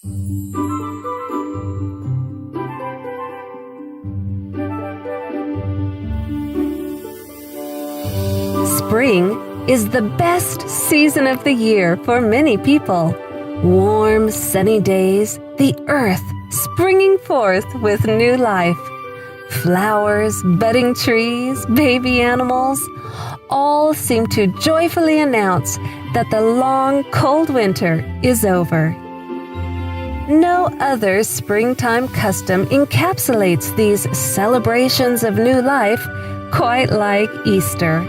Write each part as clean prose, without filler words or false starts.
Spring is the best season of the year for many people. Warm, sunny days, the earth springing forth with new life. Flowers, budding trees, baby animals, all seem to joyfully announce that the long, cold winter is over. No other springtime custom encapsulates these celebrations of new life quite like Easter.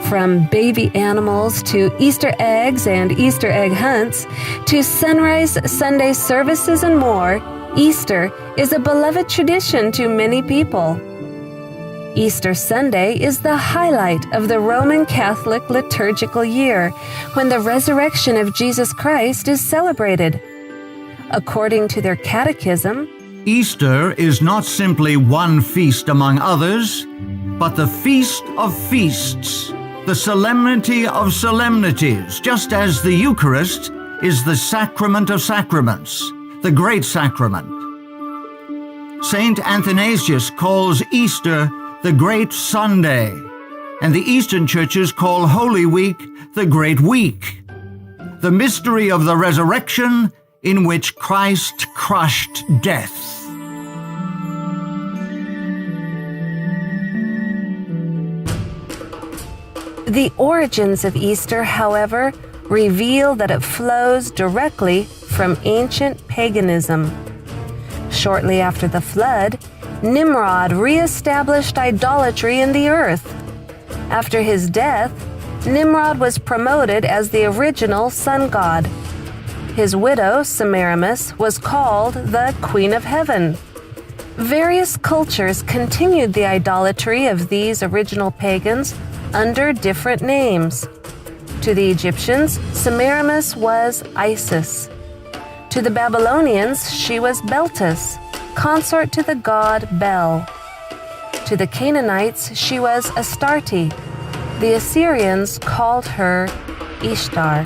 From baby animals to Easter eggs and Easter egg hunts, to sunrise Sunday services and more, Easter is a beloved tradition to many people. Easter Sunday is the highlight of the Roman Catholic liturgical year, when the resurrection of Jesus Christ is celebrated. According to their catechism, Easter is not simply one feast among others, but the feast of feasts, the solemnity of solemnities, just as the Eucharist is the sacrament of sacraments, the great sacrament. Saint Athanasius calls Easter the Great Sunday, and the Eastern churches call Holy Week the Great Week, the mystery of the resurrection in which Christ crushed death. The origins of Easter, however, reveal that it flows directly from ancient paganism. Shortly after the flood, Nimrod re-established idolatry in the earth. After his death, Nimrod was promoted as the original sun god. His widow, Semiramis, was called the Queen of Heaven. Various cultures continued the idolatry of these original pagans under different names. To the Egyptians, Semiramis was Isis. To the Babylonians, she was Beltis, consort to the god Bel. To the Canaanites, she was Astarte. The Assyrians called her Ishtar.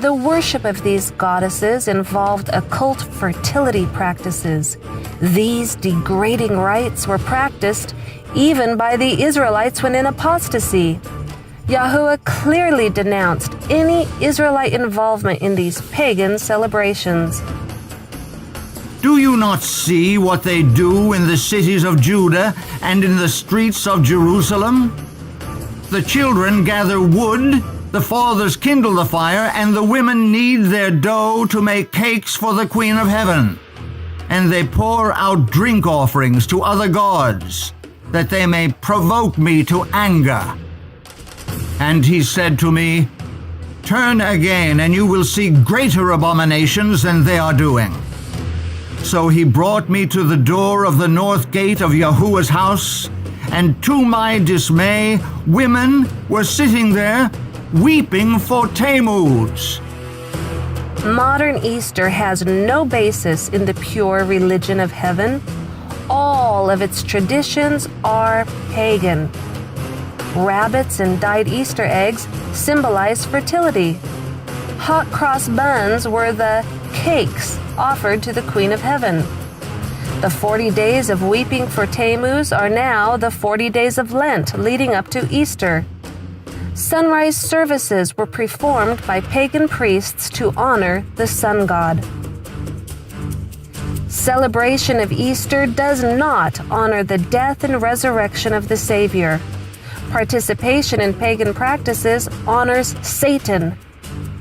The worship of these goddesses involved occult fertility practices. These degrading rites were practiced even by the Israelites when in apostasy. Yahuwah clearly denounced any Israelite involvement in these pagan celebrations. Do you not see what they do in the cities of Judah and in the streets of Jerusalem? The children gather wood, the fathers kindle the fire, and the women knead their dough to make cakes for the Queen of Heaven. And they pour out drink offerings to other gods, that they may provoke me to anger. And he said to me, Turn again, and you will see greater abominations than they are doing. So he brought me to the door of the north gate of Yahuwah's house, and to my dismay, women were sitting there, weeping for Tammuz. Modern Easter has no basis in the pure religion of heaven. All of its traditions are pagan. Rabbits and dyed Easter eggs symbolize fertility. Hot cross buns were the cakes offered to the Queen of Heaven. The 40 days of weeping for Tammuz are now the 40 days of Lent leading up to Easter. Sunrise services were performed by pagan priests to honor the sun god. Celebration of Easter does not honor the death and resurrection of the Savior. Participation in pagan practices honors Satan.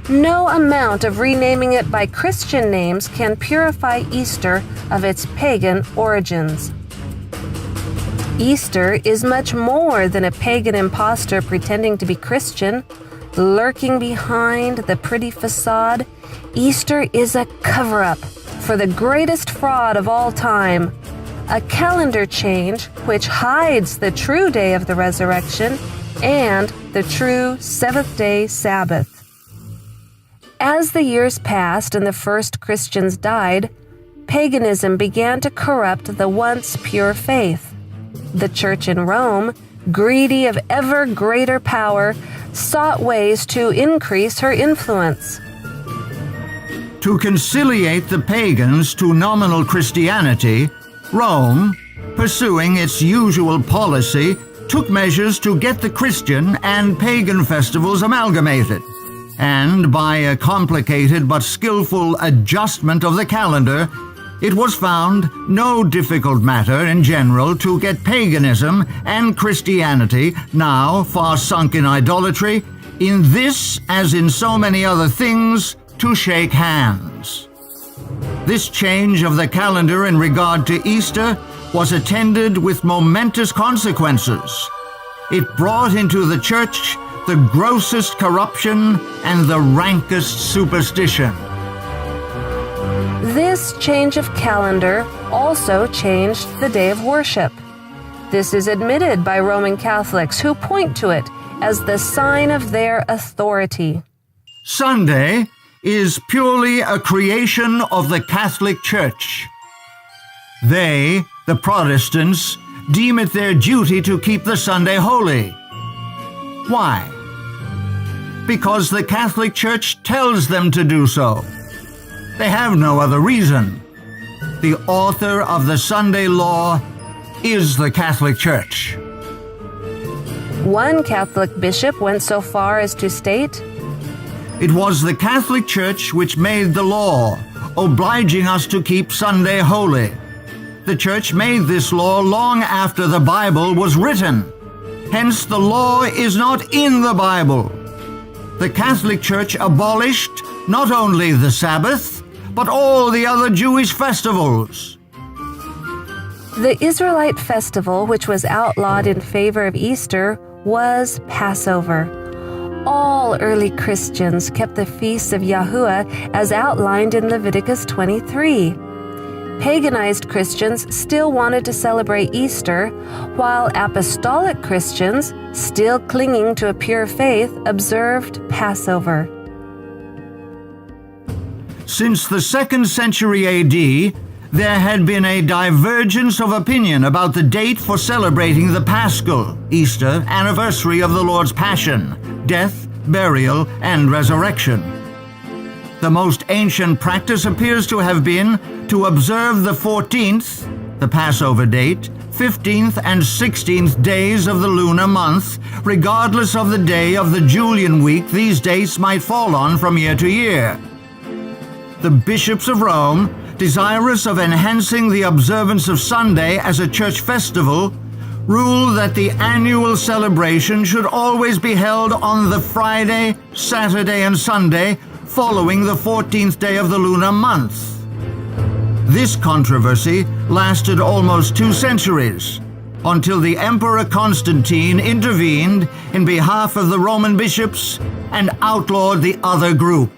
No amount of renaming it by Christian names can purify Easter of its pagan origins. Easter is much more than a pagan impostor pretending to be Christian, lurking behind the pretty facade. Easter is a cover-up for the greatest fraud of all time, a calendar change which hides the true day of the resurrection and the true seventh-day Sabbath. As the years passed and the first Christians died, paganism began to corrupt the once pure faith. The Church in Rome, greedy of ever greater power, sought ways to increase her influence. To conciliate the pagans to nominal Christianity, Rome, pursuing its usual policy, took measures to get the Christian and pagan festivals amalgamated, and by a complicated but skillful adjustment of the calendar, it was found no difficult matter in general to get paganism and Christianity, now far sunk in idolatry, in this as in so many other things, to shake hands. This change of the calendar in regard to Easter was attended with momentous consequences. It brought into the church the grossest corruption and the rankest superstition. This change of calendar also changed the day of worship. This is admitted by Roman Catholics, who point to it as the sign of their authority. Sunday is purely a creation of the Catholic Church. They, the Protestants, deem it their duty to keep the Sunday holy. Why? Because the Catholic Church tells them to do so. They have no other reason. The author of the Sunday law is the Catholic Church. One Catholic bishop went so far as to state, "It was the Catholic Church which made the law, obliging us to keep Sunday holy. The Church made this law long after the Bible was written. Hence the law is not in the Bible. The Catholic Church abolished not only the Sabbath, but all the other Jewish festivals." The Israelite festival, which was outlawed in favor of Easter, was Passover. All early Christians kept the feasts of Yahuwah as outlined in Leviticus 23. Paganized Christians still wanted to celebrate Easter, while apostolic Christians, still clinging to a pure faith, observed Passover. Since the 2nd century AD, there had been a divergence of opinion about the date for celebrating the Paschal, Easter, anniversary of the Lord's Passion, death, burial, and resurrection. The most ancient practice appears to have been to observe the 14th, the Passover date, 15th and 16th days of the lunar month, regardless of the day of the Julian week these dates might fall on from year to year. The bishops of Rome, desirous of enhancing the observance of Sunday as a church festival, rule that the annual celebration should always be held on the Friday, Saturday, and Sunday following the 14th day of the lunar month. This controversy lasted almost 2 centuries, until the Emperor Constantine intervened in behalf of the Roman bishops and outlawed the other group.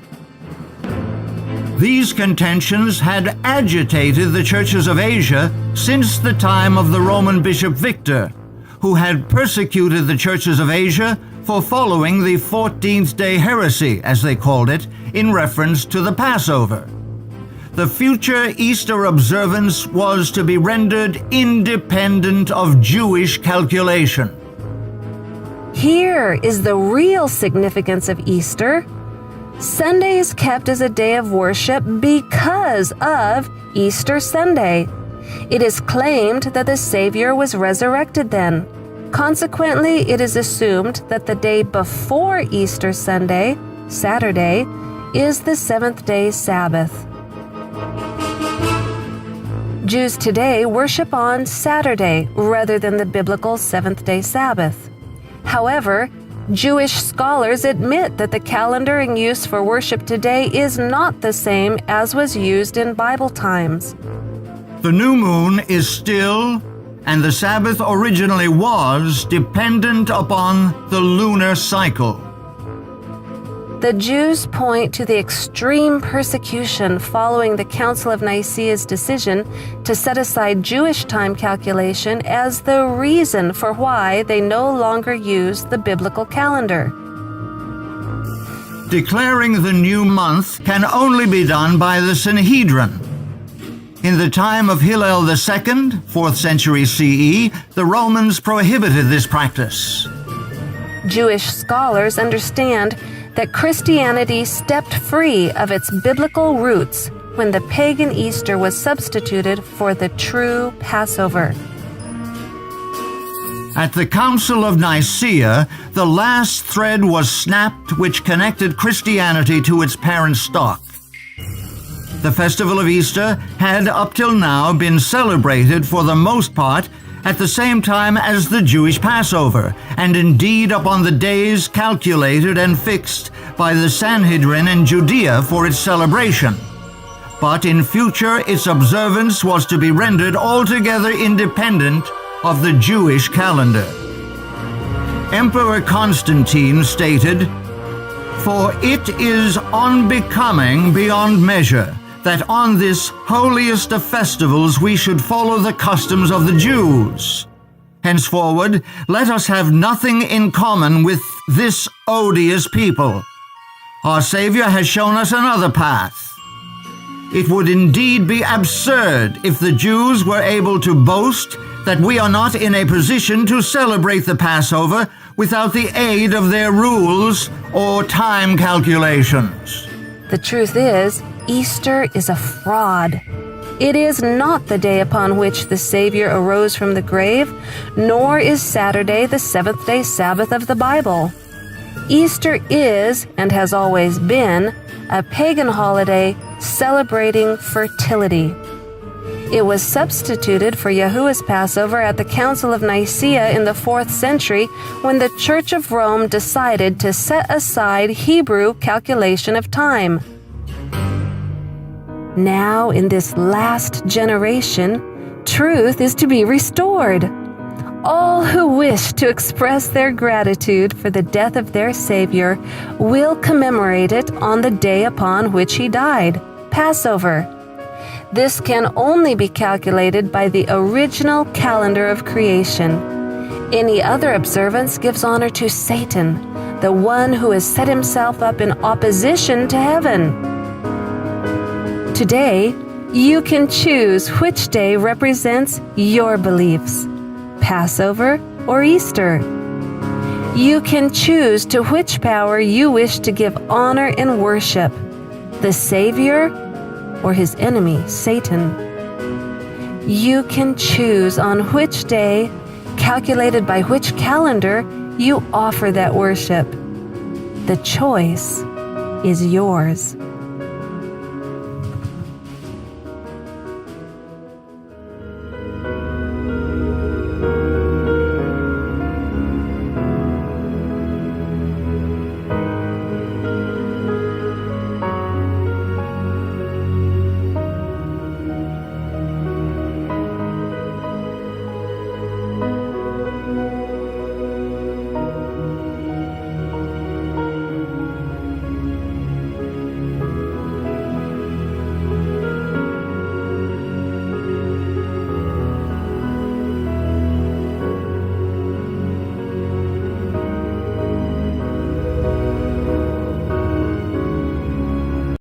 These contentions had agitated the churches of Asia since the time of the Roman Bishop Victor, who had persecuted the churches of Asia for following the 14th day heresy, as they called it, in reference to the Passover. The future Easter observance was to be rendered independent of Jewish calculation. Here is the real significance of Easter. Sunday is kept as a day of worship because of Easter Sunday. It is claimed that the Savior was resurrected then. Consequently, it is assumed that the day before Easter Sunday, Saturday, is the 7th-day Sabbath. Jews today worship on Saturday rather than the biblical 7th-day Sabbath. However, Jewish scholars admit that the calendar in use for worship today is not the same as was used in Bible times. The new moon is still, and the Sabbath originally was, dependent upon the lunar cycle. The Jews point to the extreme persecution following the Council of Nicaea's decision to set aside Jewish time calculation as the reason for why they no longer use the biblical calendar. Declaring the new month can only be done by the Sanhedrin. In the time of Hillel II, 4th century CE, the Romans prohibited this practice. Jewish scholars understand that Christianity stepped free of its biblical roots when the pagan Easter was substituted for the true Passover. At the Council of Nicaea, the last thread was snapped which connected Christianity to its parent stock. The festival of Easter had up till now been celebrated for the most part at the same time as the Jewish Passover, and indeed upon the days calculated and fixed by the Sanhedrin in Judea for its celebration. But in future its observance was to be rendered altogether independent of the Jewish calendar. Emperor Constantine stated, "For it is unbecoming beyond measure that on this holiest of festivals we should follow the customs of the Jews. Henceforward, let us have nothing in common with this odious people. Our Savior has shown us another path. It would indeed be absurd if the Jews were able to boast that we are not in a position to celebrate the Passover without the aid of their rules or time calculations." The truth is, Easter is a fraud. It is not the day upon which the Savior arose from the grave, nor is Saturday the seventh-day Sabbath of the Bible. Easter is, and has always been, a pagan holiday celebrating fertility. It was substituted for Yahuwah's Passover at the Council of Nicaea in the 4th century when the Church of Rome decided to set aside Hebrew calculation of time. Now, in this last generation, truth is to be restored. All who wish to express their gratitude for the death of their Savior will commemorate it on the day upon which he died, Passover. This can only be calculated by the original calendar of creation. Any other observance gives honor to Satan, the one who has set himself up in opposition to heaven. Today, you can choose which day represents your beliefs, Passover or Easter. You can choose to which power you wish to give honor and worship, the Savior or his enemy, Satan. You can choose on which day, calculated by which calendar, you offer that worship. The choice is yours.